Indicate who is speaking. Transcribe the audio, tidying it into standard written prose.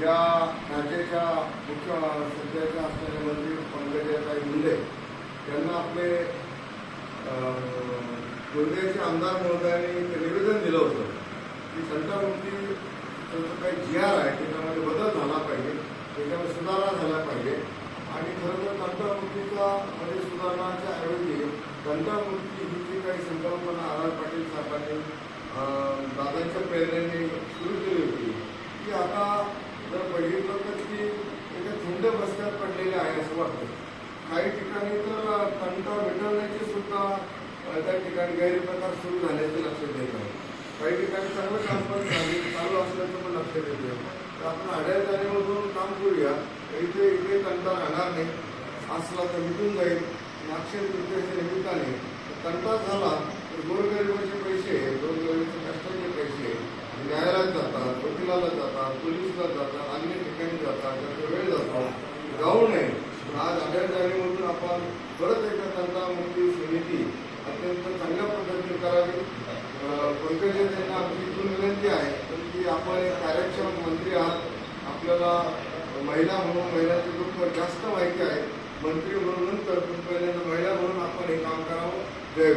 Speaker 1: या राज्याच्या मुख्य सध्याच्या असणारे मंत्री पंकजाताई मुंडे यांना आपले गोंदियाचे आमदार महोदयांनी निवेदन दिलं होतं की संतामुक्तीचं काही जी आर आहे त्याच्यामध्ये बदल झाला पाहिजे, त्याच्यामध्ये सुधारणा झाल्या पाहिजे. आणि खरं तर तंटामुक्तीचा मध्ये सुधारणाच्या ऐवजी तंटामुक्ती ही जी काही संकल्पना आर पाटील साहेबांनी दादांच्या प्रेरणेने सुरू केली होती ती आता जर बघितलं तर ती एका थंड बस्त्यात पडलेली आहे असं वाटतं. काही ठिकाणी तर तंटा मिटवण्याचे सुद्धा त्या ठिकाणी गैरप्रकार सुरू झाल्याचे लक्षात येत आहे. काही ठिकाणी चांगलं कामकाज चालू असल्याचं पण लक्षात येते. तर आपण आड्या जाणीमधून काम करूया. इथे तंटा राहणार नाही, असला तर मिटून जाईल. अक्षय तृतीयेच्या निमित्ताने तंटा झाला तर गोरगरिबाचे पैसे, गोरगरिबाचे कष्टाचे पैसे न्यायालयात जातात, वकिलाला जातात, पोलिसला जातात, अन्य ठिकाणी जातात, त्याचा वेळ जातो. जाऊ नये. आज आढळ जाणीमधून आपण परत एकदा तंटामुक्ती समिती अत्यंत चांगल्या पद्धतीने करावी. पंकजा यांना आमची इथून विनंती आहे की आपण एक कार्यक्षम मंत्री आहात, आपल्याला महिला म्हणून महिलांचे दुःख जास्त माहिती आहे. मंत्री म्हणून नंतर पण पहिल्यांदा महिला म्हणून आपण हे काम करावं. जय